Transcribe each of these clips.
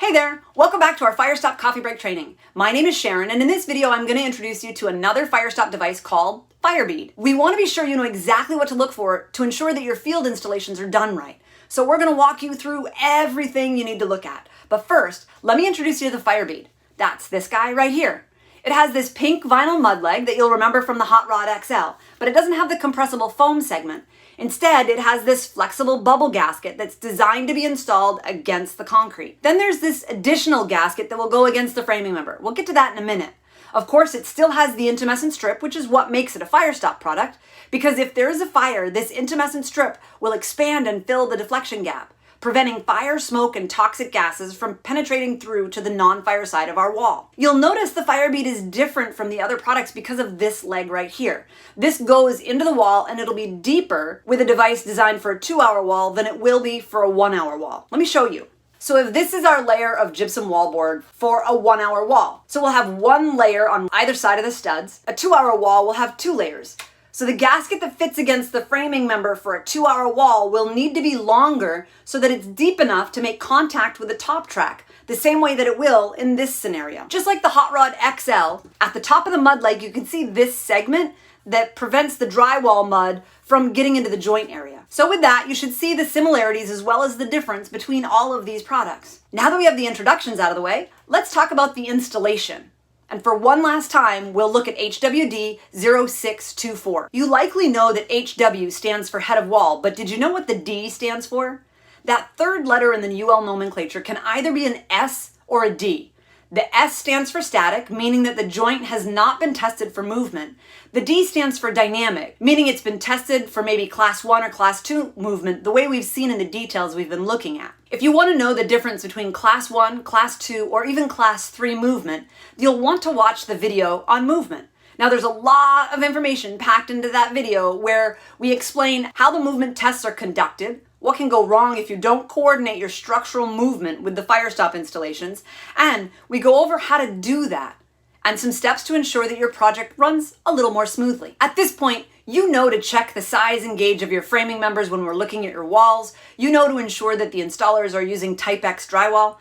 Hey there, welcome back to our Firestop coffee break training. My name is Sharon, and in this video I'm going to introduce you to another Firestop device called Fire Bead. We want to be sure you know exactly what to look for to ensure that your field installations are done right. So we're going to walk you through everything you need to look at. But first, let me introduce you to the Fire Bead. That's this guy right here. It has this pink vinyl mud leg that you'll remember from the Hot Rod XL, but it doesn't have the compressible foam segment. Instead, it has this flexible bubble gasket that's designed to be installed against the concrete. Then there's this additional gasket that will go against the framing member. We'll get to that in a minute. Of course, it still has the intumescent strip, which is what makes it a Firestop product, because if there is a fire, this intumescent strip will expand and fill the deflection gap, preventing fire, smoke, and toxic gases from penetrating through to the non-fire side of our wall. You'll notice the Fire Bead is different from the other products because of this leg right here. This goes into the wall and it'll be deeper with a device designed for a 2-hour wall than it will be for a 1-hour wall. Let me show you. So if this is our layer of gypsum wallboard for a 1-hour wall, so we'll have one layer on either side of the studs. A 2-hour wall will have 2 layers. So the gasket that fits against the framing member for a 2-hour wall will need to be longer so that it's deep enough to make contact with the top track, the same way that it will in this scenario. Just like the Hot Rod XL, at the top of the mud leg, you can see this segment that prevents the drywall mud from getting into the joint area. So with that, you should see the similarities as well as the difference between all of these products. Now that we have the introductions out of the way, let's talk about the installation. And for one last time, we'll look at HWD 0624. You likely know that HW stands for head of wall, but did you know what the D stands for? That third letter in the UL nomenclature can either be an S or a D. The S stands for static, meaning that the joint has not been tested for movement. The D stands for dynamic, meaning it's been tested for maybe class 1 or class 2 movement, the way we've seen in the details we've been looking at. If you want to know the difference between class 1, class 2, or even class 3 movement, you'll want to watch the video on movement. Now there's a lot of information packed into that video where we explain how the movement tests are conducted, what can go wrong if you don't coordinate your structural movement with the Firestop installations, and we go over how to do that, and some steps to ensure that your project runs a little more smoothly. At this point, you know to check the size and gauge of your framing members when we're looking at your walls. You know to ensure that the installers are using Type X drywall.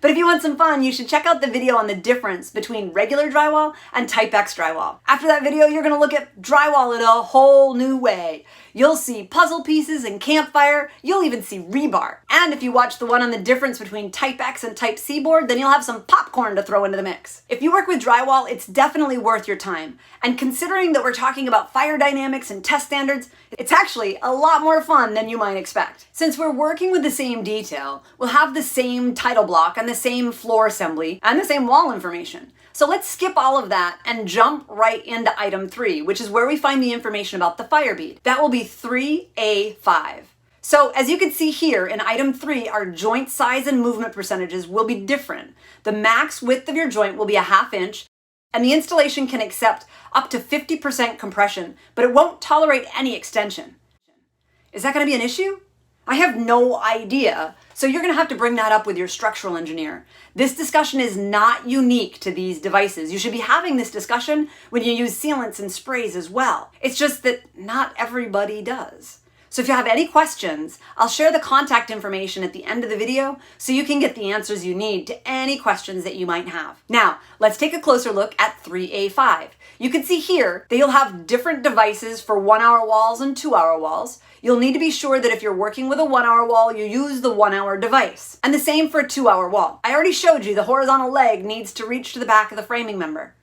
But if you want some fun, you should check out the video on the difference between regular drywall and Type X drywall. After that video, you're gonna look at drywall in a whole new way. You'll see puzzle pieces and campfire. You'll even see rebar. And if you watch the one on the difference between Type X and Type C board, then you'll have some popcorn to throw into the mix. If you work with drywall, it's definitely worth your time. And considering that we're talking about fire dynamics and test standards, it's actually a lot more fun than you might expect. Since we're working with the same detail, we'll have the same title block and the same floor assembly and the same wall information. So let's skip all of that and jump right into item 3, which is where we find the information about the Fire Bead. That will be 3A5. So as you can see here in item 3, our joint size and movement percentages will be different. The max width of your joint will be a 1/2 inch, and the installation can accept up to 50% compression, but it won't tolerate any extension. Is that going to be an issue? I have no idea, so you're going to have to bring that up with your structural engineer. This discussion is not unique to these devices. You should be having this discussion when you use sealants and sprays as well. It's just that not everybody does. So if you have any questions, I'll share the contact information at the end of the video so you can get the answers you need to any questions that you might have. Now, let's take a closer look at 3A5. You can see here that you'll have different devices for 1-hour walls and 2-hour walls. You'll need to be sure that if you're working with a 1-hour wall, you use the 1-hour device. And the same for a 2-hour wall. I already showed you the horizontal leg needs to reach to the back of the framing member.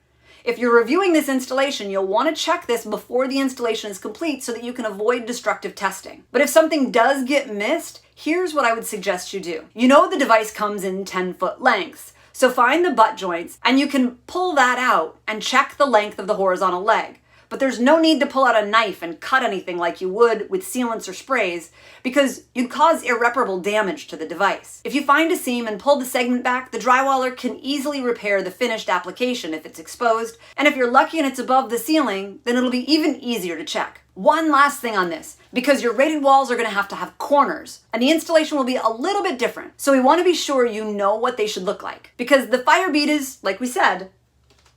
If you're reviewing this installation, you'll want to check this before the installation is complete so that you can avoid destructive testing. But if something does get missed, here's what I would suggest you do. You know the device comes in 10-foot lengths, so find the butt joints and you can pull that out and check the length of the horizontal leg. But there's no need to pull out a knife and cut anything like you would with sealants or sprays because you'd cause irreparable damage to the device. If you find a seam and pull the segment back, the drywaller can easily repair the finished application if it's exposed. And if you're lucky and it's above the ceiling, then it'll be even easier to check. One last thing on this, because your rated walls are going to have corners, and the installation will be a little bit different. So we want to be sure you know what they should look like, because the Fire Bead is, like we said,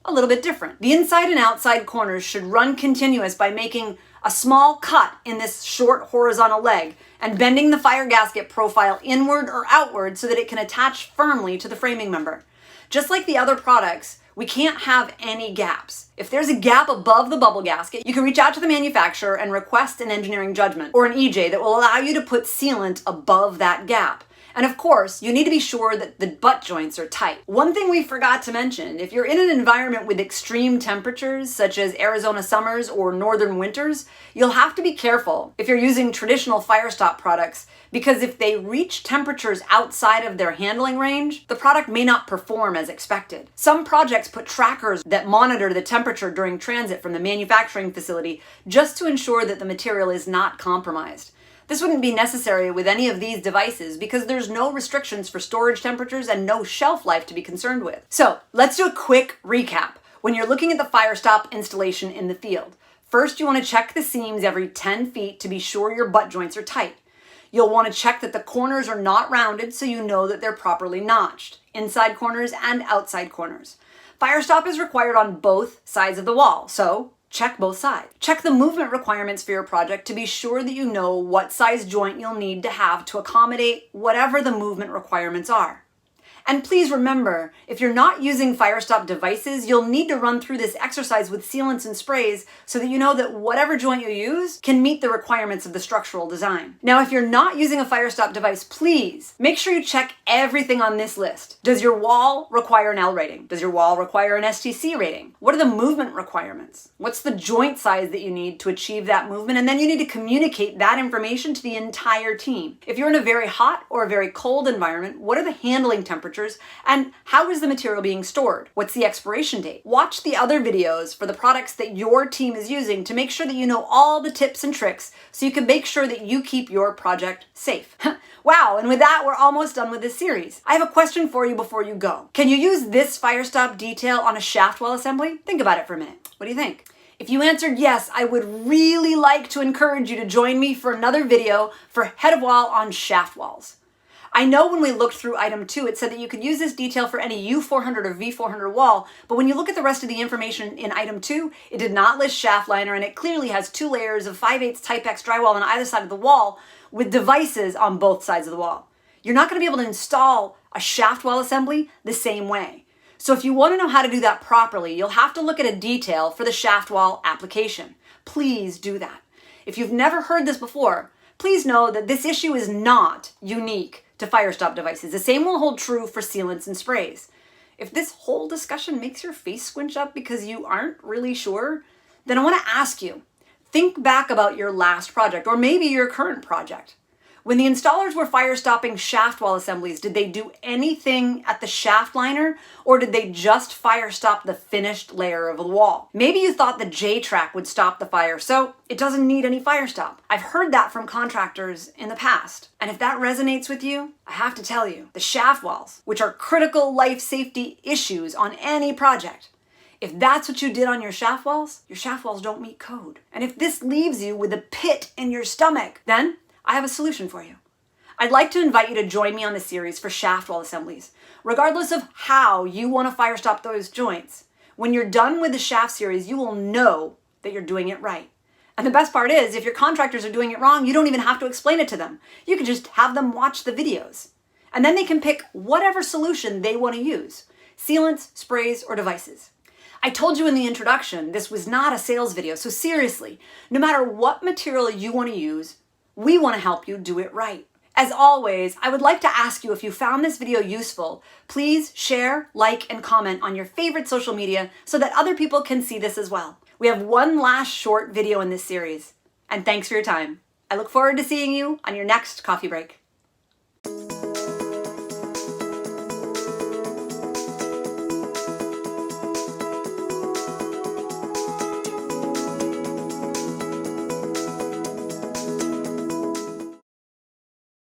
a little bit different. The inside and outside corners should run continuous by making a small cut in this short horizontal leg, and bending the fire gasket profile inward or outward so that it can attach firmly to the framing member. Just like the other products, we can't have any gaps. If there's a gap above the bubble gasket, you can reach out to the manufacturer and request an engineering judgment or an EJ that will allow you to put sealant above that gap. And of course, you need to be sure that the butt joints are tight. One thing we forgot to mention, if you're in an environment with extreme temperatures, such as Arizona summers or northern winters, you'll have to be careful if you're using traditional Firestop products, because if they reach temperatures outside of their handling range, the product may not perform as expected. Some projects put trackers that monitor the temperature during transit from the manufacturing facility just to ensure that the material is not compromised. This wouldn't be necessary with any of these devices because there's no restrictions for storage temperatures and no shelf life to be concerned with. So let's do a quick recap. When you're looking at the Firestop installation in the field, first you want to check the seams every 10 feet to be sure your butt joints are tight. You'll want to check that the corners are not rounded so you know that they're properly notched, inside corners and outside corners. Firestop is required on both sides of the wall, so check both sides. Check the movement requirements for your project to be sure that you know what size joint you'll need to have to accommodate whatever the movement requirements are. And please remember, if you're not using Firestop devices, you'll need to run through this exercise with sealants and sprays so that you know that whatever joint you use can meet the requirements of the structural design. Now, if you're not using a Firestop device, please make sure you check everything on this list. Does your wall require an L rating? Does your wall require an STC rating? What are the movement requirements? What's the joint size that you need to achieve that movement? And then you need to communicate that information to the entire team. If you're in a very hot or a very cold environment, what are the handling temperatures? And how is the material being stored? What's the expiration date? Watch the other videos for the products that your team is using to make sure that you know all the tips and tricks so you can make sure that you keep your project safe. Wow, and with that, we're almost done with this series. I have a question for you before you go. Can you use this Firestop detail on a shaft wall assembly? Think about it for a minute. What do you think? If you answered yes, I would really like to encourage you to join me for another video for head of wall on shaft walls. I know when we looked through item 2, it said that you could use this detail for any U400 or V400 wall, but when you look at the rest of the information in item 2, it did not list shaft liner, and it clearly has 2 layers of 5/8 Type X drywall on either side of the wall with devices on both sides of the wall. You're not going to be able to install a shaft wall assembly the same way. So if you want to know how to do that properly, you'll have to look at a detail for the shaft wall application. Please do that. If you've never heard this before, please know that this issue is not unique to Firestop devices. The same will hold true for sealants and sprays. If this whole discussion makes your face squinch up because you aren't really sure, then I want to ask you, think back about your last project or maybe your current project. When the installers were Firestopping shaft wall assemblies, did they do anything at the shaft liner or did they just Firestop the finished layer of the wall? Maybe you thought the J-track would stop the fire, so it doesn't need any Firestop. I've heard that from contractors in the past. And if that resonates with you, I have to tell you, the shaft walls, which are critical life safety issues on any project, if that's what you did on your shaft walls don't meet code. And if this leaves you with a pit in your stomach, then I have a solution for you. I'd like to invite you to join me on this series for shaft wall assemblies. Regardless of how you want to Firestop those joints, when you're done with the shaft series, you will know that you're doing it right. And the best part is, if your contractors are doing it wrong, you don't even have to explain it to them. You can just have them watch the videos. And then they can pick whatever solution they want to use: sealants, sprays, or devices. I told you in the introduction, this was not a sales video, so seriously, no matter what material you want to use, we want to help you do it right. As always, I would like to ask you, if you found this video useful, please share, like, and comment on your favorite social media so that other people can see this as well. We have one last short video in this series, and thanks for your time. I look forward to seeing you on your next coffee break.